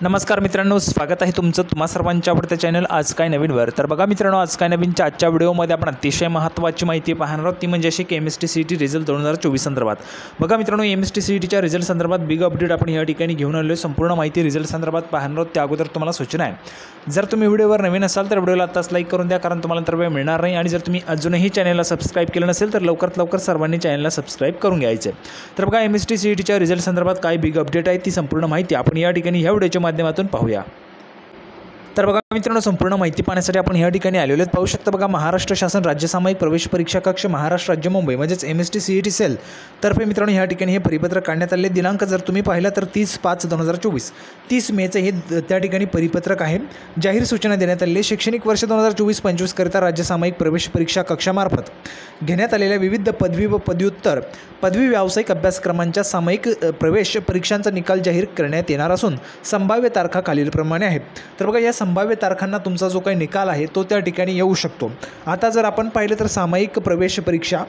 नमस्कार मित्रांनो, स्वागत आहे तुमचं तुम्हा सर्वांच्या आवडत्या चॅनल आज काय नवीनवर। तर बघा मित्रांनो, आज काय नवीनच्या आजच्या व्हिडिओमध्ये आपण अतिशय महत्त्वाची माहिती पाहणार आहोत, ती म्हणजे अशी की एमएसटी सीईटी रिझल्ट 2024 संदर्भात। बघा मित्रांनो, एमएसटी सीईटीच्या रिझल्ट संदर्भात बिग अपडेट आपण या ठिकाणी घेऊन आलेलो। संपूर्ण माहिती रिझल्ट संदर्भात पाहणार आहोत। त्या अगोदर तुम्हाला सूचना आहे, जर तुम्ही व्हिडिओवर नवीन असाल तर व्हिडिओला आताच लाईक करून द्या, कारण तुम्हाला तर वेळ मिळणार नाही। आणि जर तुम्ही अजूनही चॅनलला सबस्क्राईब केलं नसेल तर लवकरात लवकर सर्वांनी चॅनलला सबस्क्राईब करून घ्यायचे। तर बघा, एमएसटी सीईटीच्या रिझल्ट संदर्भात काय बिग अपडेट आहे ती संपूर्ण माहिती आपण या ठिकाणी ह्या व्हिडिओच्या माध्यमातून पाहूया। तर बघा मित्रांनो, संपूर्ण माहिती पाहण्यासाठी आपण या ठिकाणी आलेलो पाहू शकता। बघा, महाराष्ट्र शासन राज्य सामायिक प्रवेश परीक्षा कक्ष महाराष्ट्र राज्य मुंबई म्हणजेच एमएसटी सीईटी सेल तर्फे मित्रांनो या ठिकाणी हे परिपत्रक काढण्यात आले। दिनांक जर तुम्ही पाहिला तर 30/5/2024 30 मेचं हे त्या ठिकाणी परिपत्रक आहे। जाहीर सूचना देण्यात आलेली शैक्षणिक वर्ष 2024-25 करिता राज्य सामायिक प्रवेश परीक्षा कक्षामार्फत घेण्यात आलेल्या विविध पदवी व पदव्युत्तर पदवी व्यावसायिक अभ्यासक्रमांच्या सामायिक प्रवेश परीक्षांचा निकाल जाहीर करण्यात येणार असून संभाव्य तारखा खालीलप्रमाणे आहेत। तर बघा, या संभाव्य तारखांना तुमचा जो काही निकाल आहे तो त्या ठिकाणी येऊ शकतो। आता जर आपण पाहिलं तर सामायिक प्रवेश परीक्षा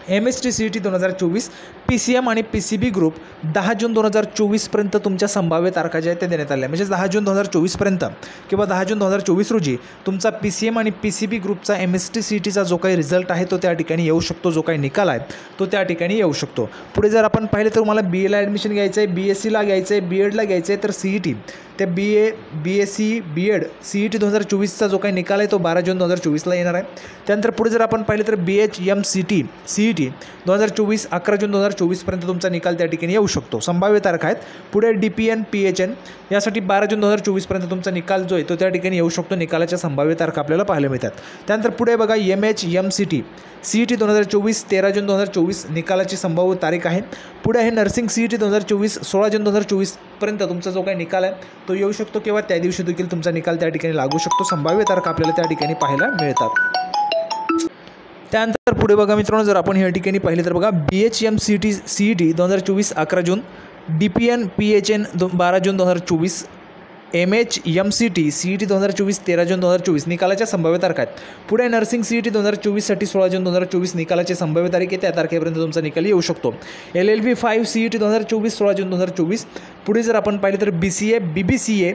एमएसटी सीईटी 2024 PCM आणि PCB ग्रुप 10 जून 2024 पर्यंत तुमच्या संभाव्य तारखा ज्या आहेत त्या देण्यात आल्या। म्हणजे 10 जून 2024 पर्यंत किंवा 10 जून 2024 रोजी तुमचा PCM आणि PCB ग्रुपचा एमएसटी सीईटीचा जो काही रिझल्ट आहे तो त्या ठिकाणी येऊ शकतो। जो काही निकाल आहे तो त्या ठिकाणी येऊ शकतो। पुढे जर आपण पाहिलं तर तुम्हाला BA ला ॲडमिशन घ्यायचं आहे, BSc ला घ्यायचं आहे, BEd ला घ्यायचं आहे, तर CET त्या BA BSc BEd CET 2024चा जो काही निकाल आहे तो 12 जून 2024ला येणार आहे। त्यानंतर पुढे जर आपण पाहिलं तर BHMCT CET 2024 11 जून 2024 पर्यंत तुमचा निकाल त्या ठिकाणी येऊ शकतो। संभाव्य तारखा आहेत। पुढे DPN PHN यासाठी 12 जून 2024 पर्यंत तुमचा निकाल जो आहे तो त्या ठिकाणी येऊ शकतो। निकालाच्या संभाव्य तारखा आपल्याला पाहायला मिळतात। त्यानंतर पुढे बघा, MHMCT CET 2024 13 जून 2024 निकालाची संभाव्य तारीख आहे। पुढे आहे नर्सिंग CET 2024 16 जून 2024 पर्यंत तुमचा जो काही निकाल आहे तो येऊ शकतो किंवा त्या दिवशी देखील तुमचा निकाल त्या ठिकाणी लागू शकतो। संभाव्य तारखा आपल्याला त्या ठिकाणी पाहायला मिळतात। त्यानंतर पुढे बघा मित्रांनो, जर आपण या ठिकाणी पाहिले तर बघा, BHMCT CET 2024 11 जून, DPN PHN 12 जून 2024, MHMCT CET 2024 13 जून 2024 निकालाच्या संभाव्य तारखा आहेत। पुढे नर्सिंग CET 2024 साठी 16 जून 2024 निकालाची संभाव्य तारीख आहे। त्या तारखेपर्यंत तुमचा निकाल येऊ शकतो। LLB 5 CET 2024 16 जून 2024। पुढे जर आपण पाहिले तर BCA BBCA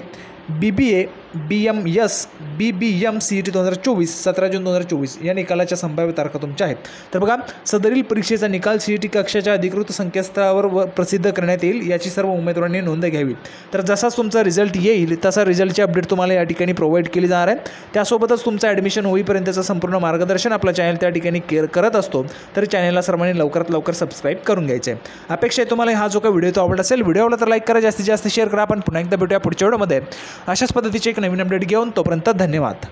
BBA BMS BBM CET 2024 17 जून 2024 या निकालाच्या संभाव्य तारखा तुमच्या आहेत। तर बघा, सदरील परीक्षेचा निकाल CET कक्षाच्या अधिकृत संकेतस्थळावर प्रसिद्ध करण्यात येईल, याची सर्व उमेदवारांनी नोंद घ्यावी। तर जसाच तुमचा रिझल्ट येईल तसा रिझल्टची अपडेट तुम्हाला या ठिकाणी प्रोव्हाइड केली जाणार आहे। त्यासोबतच तुमचं ॲडमिशन होईपर्यंतचं संपूर्ण मार्गदर्शन आपला चॅनल त्या ठिकाणी करत असतो। तर चॅनलला सर्वांनी लवकरात लवकर सबस्क्राईब करून घ्यायचं आहे। अपेक्षा आहे तुम्हाला हा जो काही व्हिडिओ तो आवडला असेल, व्हिडिओला तर लाईक करा, जास्तीत जास्त शेअर करा। आपण पुन्हा एकदा भेटूया पुढच्या व्हिडिओमध्ये अशाच पद्धतीचे एक नवीन अपडेट घेऊन। तोपर्यंत धन्यवाद।